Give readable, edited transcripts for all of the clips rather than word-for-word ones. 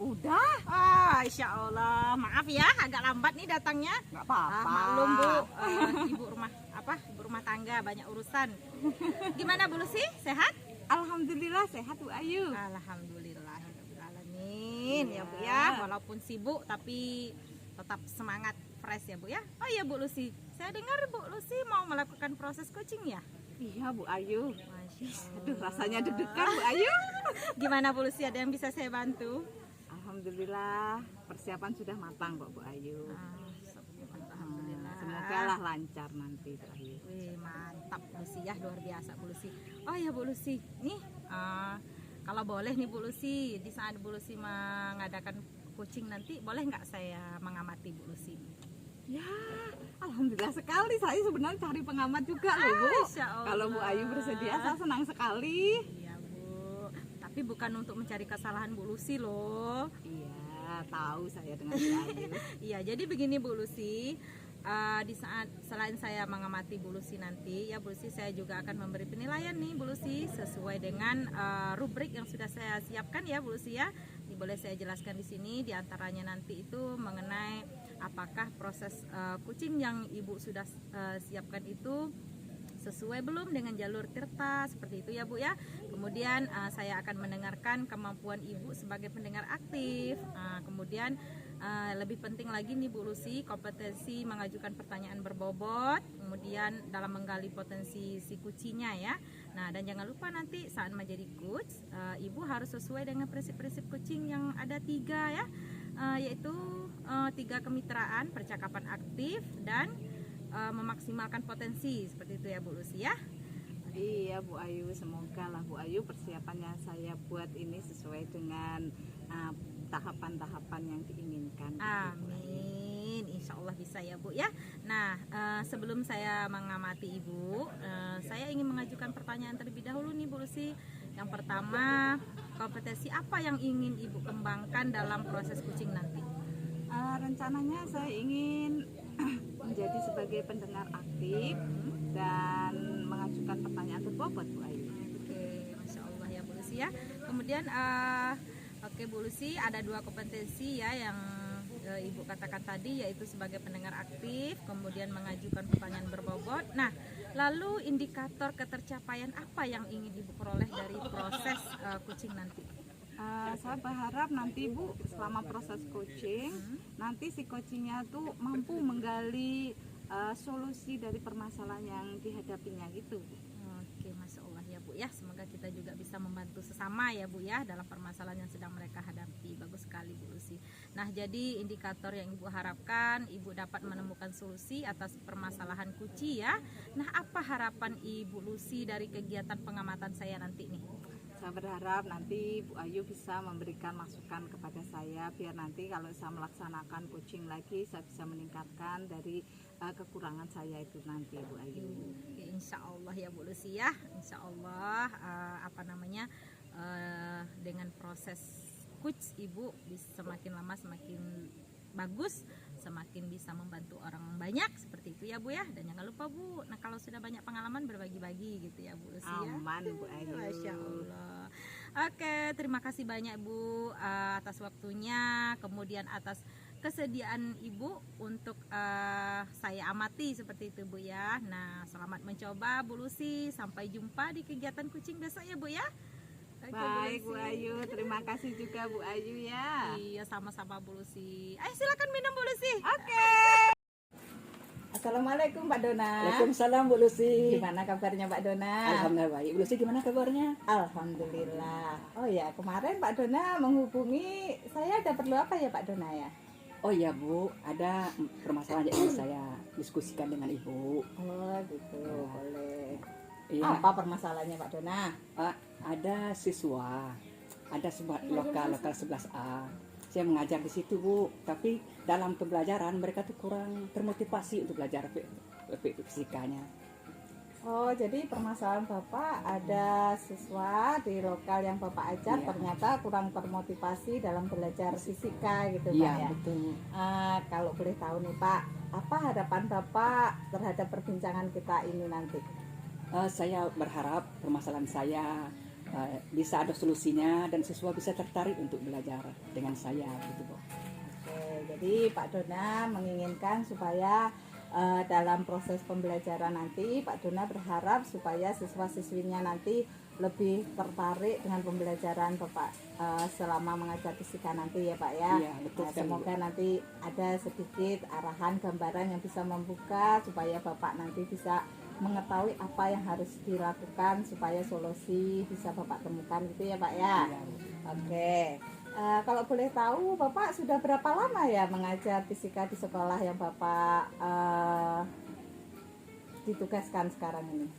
Udah. Insya Allah. Maaf ya, agak lambat nih datangnya. Nggak apa-apa. Maklum Bu, ibu rumah tangga banyak urusan. Gimana Bu Lucy? Sehat? Alhamdulillah sehat Bu Ayu. Alhamdulillahirobbilalamin ya Bu ya. Walaupun sibuk tapi tetap semangat fresh ya Bu ya. Oh iya Bu Lucy, saya dengar Bu Lucy mau melakukan proses coaching ya? Iya Bu Ayu. Masya Aduh rasanya deg-degan Bu Ayu. Gimana Bu Lucy, ada yang bisa saya bantu? Alhamdulillah persiapan sudah matang kok Bu Ayu. Alhamdulillah. Semoga lah lancar nanti Bu Ayu. Wih, mantap Bu Lucy ya, luar biasa Bu Lucy. Oh ya Bu Lucy, nih kalau boleh nih Bu Lucy, di saat Bu Lucy mengadakan coaching nanti, boleh nggak saya mengamati Bu Lucy? Ya, alhamdulillah sekali. Saya sebenarnya cari pengamat juga loh Bu. Insya Allah. Kalau Bu Ayu bersedia, saya senang sekali. Iya Bu, tapi bukan untuk mencari kesalahan Bu Lucy loh. Iya, tahu saya dengan Bu Ayu. Iya, jadi begini Bu Lucy, di saat selain saya mengamati Bu Lucy nanti, ya Bu Lucy, saya juga akan memberi penilaian nih Bu Lucy sesuai dengan rubrik yang sudah saya siapkan ya Bu Lucy ya. Ini boleh saya jelaskan di sini, diantaranya nanti itu mengenai apakah proses coaching yang Ibu sudah siapkan itu sesuai belum dengan jalur tirta, seperti itu ya Bu ya. Kemudian saya akan mendengarkan kemampuan Ibu sebagai pendengar aktif. Kemudian lebih penting lagi nih Bu Lucy, kompetensi mengajukan pertanyaan berbobot, kemudian dalam menggali potensi si kucinya ya. Nah, dan jangan lupa nanti saat menjadi coach, Ibu harus sesuai dengan prinsip-prinsip coaching yang ada 3 ya, yaitu 3 kemitraan, percakapan aktif, dan memaksimalkan potensi, seperti itu ya Bu Lucy ya. Iya Bu Ayu, semoga lah Bu Ayu persiapannya saya buat ini sesuai dengan tahapan-tahapan yang diinginkan. Amin, insya Allah bisa ya Bu ya. Nah, sebelum saya mengamati Ibu, saya ingin mengajukan pertanyaan terlebih dahulu nih Bu Lucy. Yang pertama, kompetensi apa yang ingin Ibu kembangkan dalam proses coaching nanti? Rencananya saya ingin menjadi sebagai pendengar aktif dan mengajukan pertanyaan berbobot Bu Ayu. Oke, Masya Allah ya Bu Lucy ya. Kemudian oke Bu Lucy, ada 2 kompetensi ya yang Ibu katakan tadi, yaitu sebagai pendengar aktif, kemudian mengajukan pertanyaan berbobot. Nah, lalu indikator ketercapaian apa yang ingin Ibu peroleh dari proses coaching nanti? Saya berharap nanti Bu, selama proses coaching, nanti si coachingnya tuh mampu menggali solusi dari permasalahan yang dihadapinya gitu Bu. Oke, Masya Allah ya Bu ya. Semoga kita juga bisa membantu sesama ya Bu ya dalam permasalahan yang sedang mereka hadapi. Bagus sekali Bu Lucy. Nah, jadi indikator yang Ibu harapkan, Ibu dapat menemukan solusi atas permasalahan kuci ya. Nah, apa harapan Ibu Lucy dari kegiatan pengamatan saya nanti nih? Saya berharap nanti Bu Ayu bisa memberikan masukan kepada saya, biar nanti kalau saya melaksanakan coaching lagi, saya bisa meningkatkan dari kekurangan saya itu nanti Bu Ayu. Insya Allah ya Bu Lucy ya. Insya Allah dengan proses coach Ibu semakin lama semakin bagus, semakin bisa membantu orang banyak, seperti itu ya Bu ya. Dan jangan lupa Bu, nah kalau sudah banyak pengalaman berbagi-bagi gitu ya Bu Lucy ya. Aman Bu Ayu. Masya Allah. Oke, terima kasih banyak Bu atas waktunya, kemudian atas kesediaan Ibu untuk saya amati, seperti itu Bu ya. Nah, selamat mencoba Bu Lucy, sampai jumpa di kegiatan kucing besok ya Bu ya. Oke, baik Bu Ayu, terima kasih juga Bu Ayu ya. Iya, sama-sama Bu Lucy. Ayo silakan minum Bu Lucy. Oke. Assalamualaikum Mbak Dona. Waalaikumsalam Bu Lucy. Gimana kabarnya Mbak Dona? Alhamdulillah baik. Bu Lucy gimana kabarnya? Alhamdulillah. Oh ya, kemarin Pak Dona menghubungi saya, ada perlu apa ya Pak Dona ya? Oh iya Bu, ada permasalahan yang ingin saya diskusikan dengan Ibu. Oh gitu, boleh. Iya. Apa permasalahannya Pak Dona? Ada siswa, ada sebuah lokal 11A. Saya mengajar di situ Bu, tapi dalam pembelajaran mereka tuh kurang termotivasi untuk belajar fisikanya. Oh, jadi permasalahan Bapak ada siswa di lokal yang Bapak ajar ternyata kurang termotivasi dalam belajar fisika gitu Pak ya? Betul. Kalau boleh tahu nih Pak, apa harapan Bapak terhadap perbincangan kita ini nanti? Saya berharap permasalahan saya bisa ada solusinya dan siswa bisa tertarik untuk belajar dengan saya gitu Bu. Oke, jadi Pak Dona menginginkan supaya dalam proses pembelajaran nanti Pak Dona berharap supaya siswa-siswinya nanti lebih tertarik dengan pembelajaran Bapak selama mengajar fisika nanti ya Pak ya. Iya, betul Nah, sekali, semoga Bu. nanti ada sedikit arahan gambaran yang bisa membuka supaya Bapak nanti bisa mengetahui apa yang harus dilakukan supaya solusi bisa Bapak temukan gitu ya Pak ya. Iya, Bu. Oke. Kalau boleh tahu Bapak sudah berapa lama ya mengajar fisika di sekolah yang Bapak ditugaskan sekarang ini?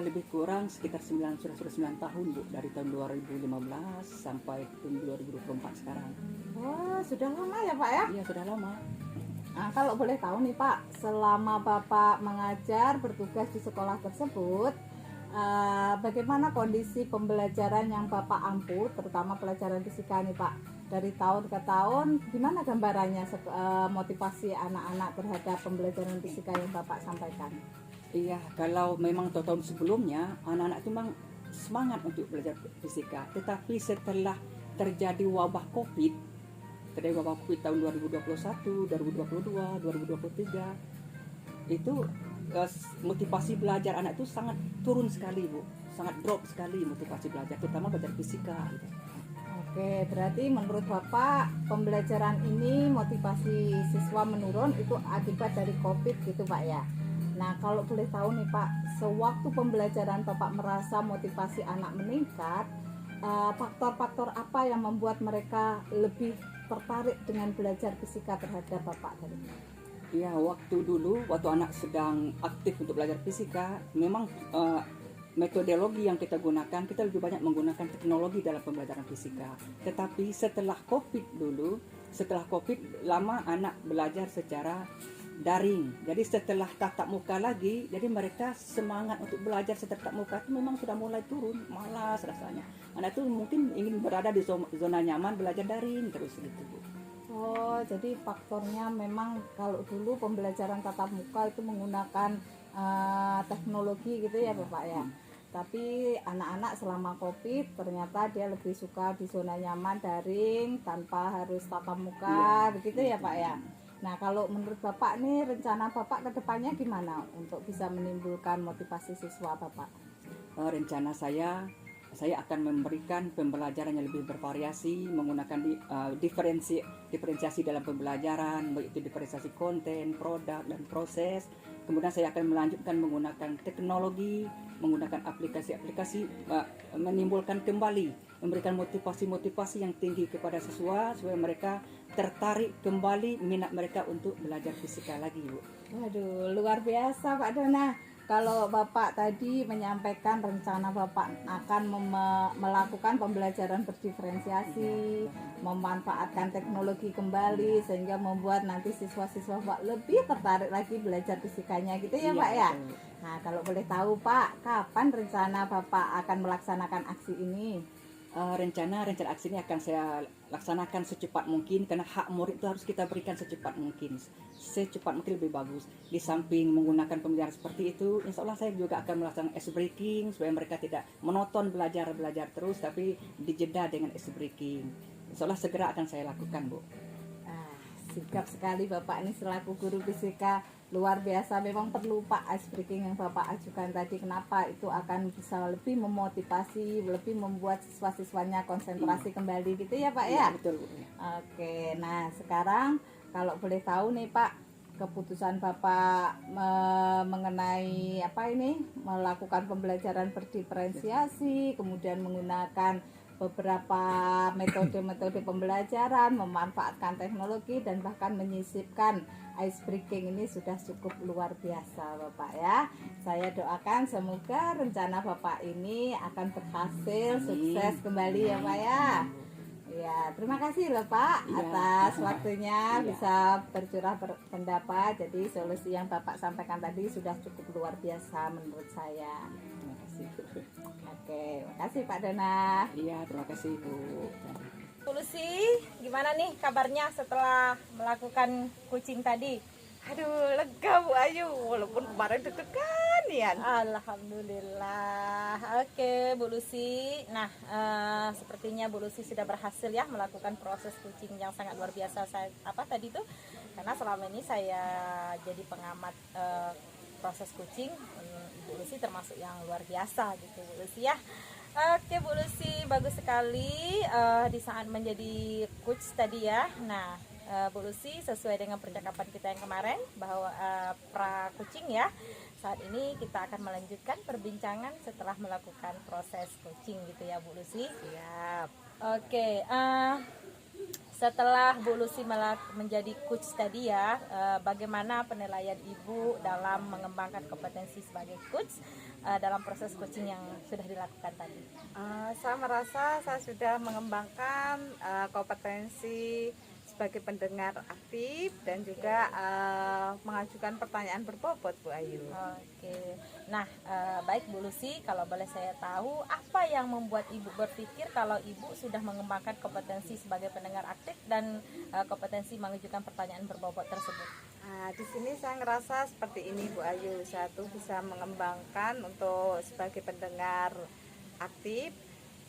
Lebih kurang sekitar sudah 9 tahun Bu, dari tahun 2015 sampai tahun 2024 sekarang. Wah, sudah lama ya Pak ya? Iya, sudah lama. Nah, kalau boleh tahu nih Pak, selama Bapak mengajar bertugas di sekolah tersebut, bagaimana kondisi pembelajaran yang Bapak ampu, terutama pelajaran fisika nih Pak? Dari tahun ke tahun, gimana gambarannya motivasi anak-anak terhadap pembelajaran fisika yang Bapak sampaikan? Iya, kalau memang tahun sebelumnya anak-anak itu memang semangat untuk belajar fisika, tetapi setelah terjadi wabah COVID, tahun 2021, 2022, 2023, itu motivasi belajar anak itu sangat turun sekali Bu, sangat drop sekali motivasi belajar, terutama belajar fisika. Gitu. Oke, berarti menurut Bapak pembelajaran ini motivasi siswa menurun itu akibat dari COVID gitu Pak ya? Nah, kalau boleh tahu nih Pak, sewaktu pembelajaran Bapak merasa motivasi anak meningkat, faktor-faktor apa yang membuat mereka lebih tertarik dengan belajar fisika terhadap Bapak tadi? Iya, waktu anak sedang aktif untuk belajar fisika, memang metodologi yang kita gunakan, kita lebih banyak menggunakan teknologi dalam pembelajaran fisika. Tetapi setelah COVID lama anak belajar secara daring. Jadi setelah tatap muka lagi, jadi mereka semangat untuk belajar secara tatap muka itu memang sudah mulai turun, malas rasanya. Anak itu mungkin ingin berada di zona nyaman, belajar daring terus gitu Bu. Oh, jadi faktornya memang kalau dulu pembelajaran tatap muka itu menggunakan teknologi gitu ya Bapak ya. Tapi anak-anak selama COVID ternyata dia lebih suka di zona nyaman daring tanpa harus tatap muka, begitu ya Pak ya. Nah, kalau menurut Bapak nih rencana Bapak ke depannya gimana untuk bisa menimbulkan motivasi siswa Bapak? Rencana saya akan memberikan pembelajaran yang lebih bervariasi, menggunakan diferensiasi dalam pembelajaran, baik itu diferensiasi konten, produk, dan proses. Kemudian saya akan melanjutkan menggunakan teknologi, menggunakan aplikasi-aplikasi, menimbulkan kembali, memberikan motivasi-motivasi yang tinggi kepada siswa supaya mereka tertarik kembali minat mereka untuk belajar fisika lagi, Bu. Waduh, luar biasa Pak Dona. Kalau Bapak tadi menyampaikan rencana Bapak akan melakukan pembelajaran berdiferensiasi, memanfaatkan teknologi kembali sehingga membuat nanti siswa-siswa Pak lebih tertarik lagi belajar fisikanya gitu ya Pak ya. Betul. Nah, kalau boleh tahu Pak, kapan rencana Bapak akan melaksanakan aksi ini? Rencana aksi ini akan saya laksanakan secepat mungkin, karena hak murid itu harus kita berikan secepat mungkin lebih bagus. Di samping menggunakan pembelajaran seperti itu, insya Allah saya juga akan melaksanakan ice breaking supaya mereka tidak monoton belajar terus, tapi dijeda dengan ice breaking. Insya Allah segera akan saya lakukan Bu. Sigap sekali Bapak ini selaku guru fisika, luar biasa. Memang perlu Pak ice breaking yang Bapak ajukan tadi. Kenapa? Itu akan bisa lebih memotivasi, lebih membuat siswa-siswanya konsentrasi kembali gitu ya Pak ya? Betul Bu. Oke, nah sekarang kalau boleh tahu nih Pak, keputusan Bapak mengenai melakukan pembelajaran berdiferensiasi, kemudian menggunakan beberapa metode-metode pembelajaran, memanfaatkan teknologi dan bahkan menyisipkan ice breaking ini sudah cukup luar biasa Bapak ya. Saya doakan semoga rencana Bapak ini akan berhasil, sukses kembali ya Pak ya. Ya, terima kasih loh Pak atas waktunya bisa bercurah pendapat. Jadi solusi yang Bapak sampaikan tadi sudah cukup luar biasa menurut saya. Terima kasih Bu. Oke, makasih Pak Dona. Iya, terima kasih Bu. Solusi, gimana nih kabarnya setelah melakukan coaching tadi? Aduh, lega Bu Ayu, walaupun kemarin deg-degan ya. Alhamdulillah. Oke, Bu Lucy. Nah, sepertinya Bu Lucy sudah berhasil ya melakukan proses kucing yang sangat luar biasa. Saya apa tadi tuh? Karena selama ini saya jadi pengamat proses kucing. Bu Lucy termasuk yang luar biasa gitu, Bu Lucy ya. Oke, Bu Lucy, bagus sekali di saat menjadi coach tadi ya. Nah, Bu Lucy, sesuai dengan percakapan kita yang kemarin bahwa pra kucing ya, saat ini kita akan melanjutkan perbincangan setelah melakukan proses coaching gitu ya, Bu Lucy. Siap. Oke, setelah Bu Lucy menjadi coach tadi ya, bagaimana penilaian Ibu dalam mengembangkan kompetensi sebagai coach dalam proses coaching yang sudah dilakukan tadi? Saya merasa saya sudah mengembangkan kompetensi sebagai pendengar aktif dan juga mengajukan pertanyaan berbobot, Bu Ayu. Oke, nah baik Bu Lucy, kalau boleh saya tahu apa yang membuat Ibu berpikir kalau Ibu sudah mengembangkan kompetensi sebagai pendengar aktif dan kompetensi mengajukan pertanyaan berbobot tersebut? Di sini saya ngerasa seperti ini, Bu Ayu. Saya tuh bisa mengembangkan untuk sebagai pendengar aktif.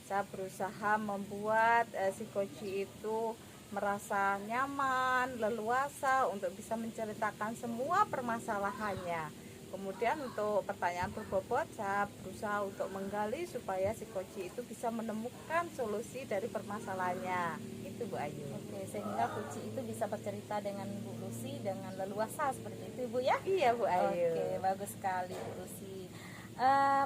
Saya berusaha membuat si coach itu merasa nyaman, leluasa untuk bisa menceritakan semua permasalahannya. Kemudian untuk pertanyaan berbobot, saya berusaha untuk menggali supaya si coach itu bisa menemukan solusi dari permasalahannya. Itu, Bu Ayu. Oke, sehingga coach itu bisa bercerita dengan Bu Lucy dengan leluasa seperti itu, Ibu ya? Iya, Bu Ayu. Oke, bagus sekali Bu Lucy.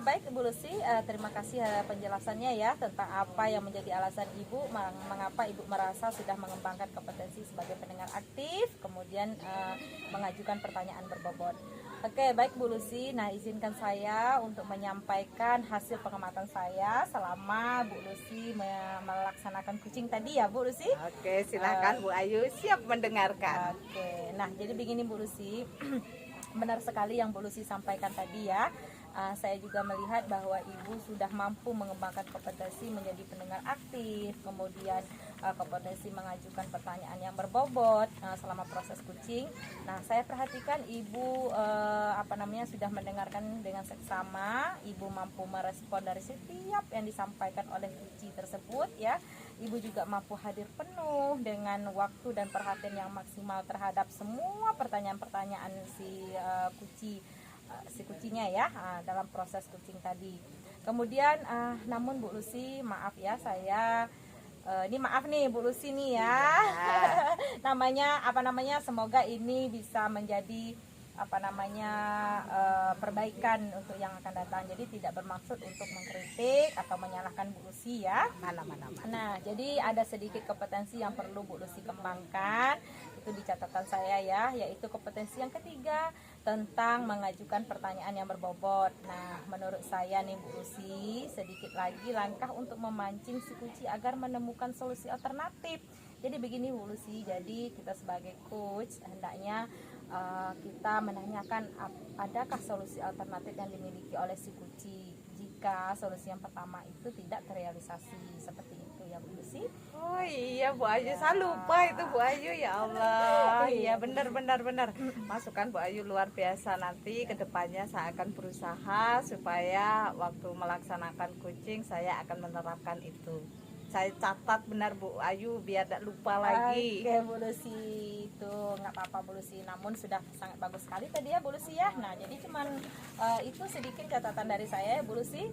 Baik Bu Lucy, terima kasih penjelasannya ya tentang apa yang menjadi alasan Ibu mengapa Ibu merasa sudah mengembangkan kompetensi sebagai pendengar aktif, kemudian mengajukan pertanyaan berbobot. Oke, baik Bu Lucy. Nah, izinkan saya untuk menyampaikan hasil pengamatan saya selama Bu Lucy melaksanakan coaching tadi ya, Bu Lucy. Oke, silakan Bu Ayu, siap mendengarkan. Oke, nah jadi begini Bu Lucy, benar sekali yang Bu Lucy sampaikan tadi ya. Saya juga melihat bahwa Ibu sudah mampu mengembangkan kompetensi menjadi pendengar aktif, kemudian kompetensi mengajukan pertanyaan yang berbobot selama proses coaching. Nah, saya perhatikan Ibu sudah mendengarkan dengan seksama, Ibu mampu merespon dari setiap yang disampaikan oleh coach tersebut ya. Ibu juga mampu hadir penuh dengan waktu dan perhatian yang maksimal terhadap semua pertanyaan-pertanyaan si kucingnya ya dalam proses kucing tadi. Kemudian namun Bu Lucy, maaf ya saya ini maaf nih Bu Lucy nih ya. Semoga ini bisa menjadi perbaikan untuk yang akan datang. Jadi tidak bermaksud untuk mengkritik atau menyalahkan Bu Lucy ya. Nah, jadi ada sedikit kompetensi yang perlu Bu Lucy kembangkan. Itu di catatan saya ya, yaitu kompetensi yang ketiga tentang mengajukan pertanyaan yang berbobot. Nah, menurut saya nih Bu Lucy, sedikit lagi langkah untuk memancing si kuci agar menemukan solusi alternatif. Jadi begini Bu Lucy, jadi kita sebagai coach hendaknya kita menanyakan adakah solusi alternatif yang dimiliki oleh si kuci jika solusi yang pertama itu tidak terrealisasi, seperti itu ya Bu Lucy. Oh iya Bu Ayu, saya lupa itu Bu Ayu, ya Allah. Iya benar. Masukan Bu Ayu luar biasa. Nanti kedepannya saya akan berusaha supaya waktu melaksanakan coaching saya akan menerapkan itu. Saya catat benar Bu Ayu biar tidak lupa lagi. Oke Bu Lucy, itu nggak apa-apa Bu Lucy, namun sudah sangat bagus sekali tadi ya Bu Lucy ya. Nah jadi cuman itu sedikit catatan dari saya ya Bu Lucy.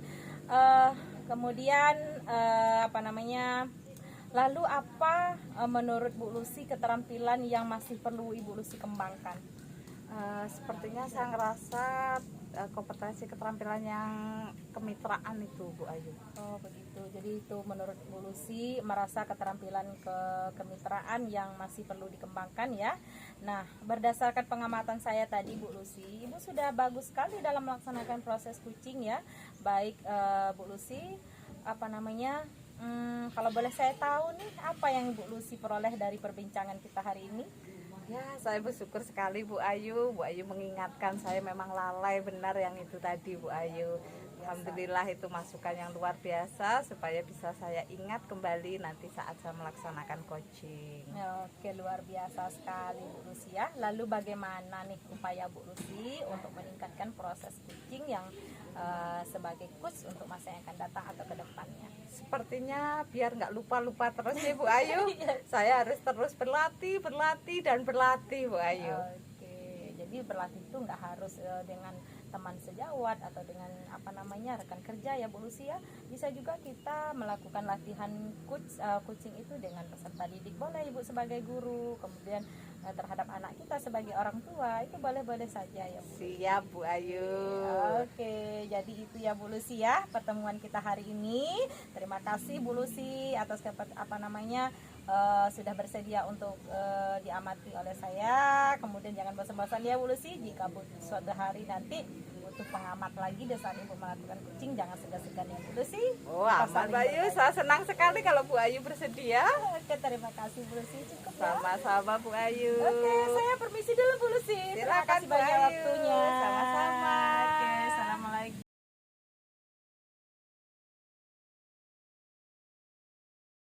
Kemudian lalu apa menurut Bu Lucy keterampilan yang masih perlu Ibu Lucy kembangkan? Sepertinya saya ngerasa kompetensi keterampilan yang kemitraan itu Bu Ayu. Oh begitu, jadi itu menurut Bu Lucy merasa keterampilan kemitraan yang masih perlu dikembangkan ya. Nah, berdasarkan pengamatan saya tadi Bu Lucy, Ibu sudah bagus sekali dalam melaksanakan proses coaching ya. Baik Bu Lucy, kalau boleh saya tahu nih apa yang Bu Lucy peroleh dari perbincangan kita hari ini? Ya, saya bersyukur sekali Bu Ayu. Bu Ayu mengingatkan saya, memang lalai benar yang itu tadi Bu Ayu. Alhamdulillah itu masukan yang luar biasa supaya bisa saya ingat kembali nanti saat saya melaksanakan coaching. Oke, luar biasa sekali Bu Lucy ya. Lalu bagaimana nih upaya Bu Lucy untuk meningkatkan proses coaching yang sebagai coach untuk masa yang akan datang atau ke depannya? Sepertinya biar nggak lupa-lupa terus ya Bu Ayu, saya harus terus berlatih dan berlatih Bu Ayu. Oke, jadi berlatih itu nggak harus dengan teman sejawat atau dengan rekan kerja ya Bu Lucy ya. Bisa juga kita melakukan latihan coaching itu dengan peserta didik, boleh Ibu sebagai guru, kemudian terhadap anak kita sebagai orang tua, itu boleh-boleh saja ya Bu. Siap Bu Ayu. Oke, jadi itu ya Bu Lucy ya pertemuan kita hari ini. Terima kasih Bu Lucy atas sudah bersedia untuk diamati oleh saya. Kemudian jangan bosan-bosan ya Bu Lucy, jika suatu hari nanti butuh pengamat lagi dan saat Ibu melakukan coaching, jangan segan-segan ya Bu Lucy. Oh aman Bu Ayu, saya senang sekali kalau Bu Ayu bersedia. Oke, terima kasih Bu Lucy, cukup ya. Sama-sama Bu Ayu. Oke, saya permisi dulu Bu Lucy. Terima Silakan kasih Bu banyak Ayu. waktunya. Sama-sama.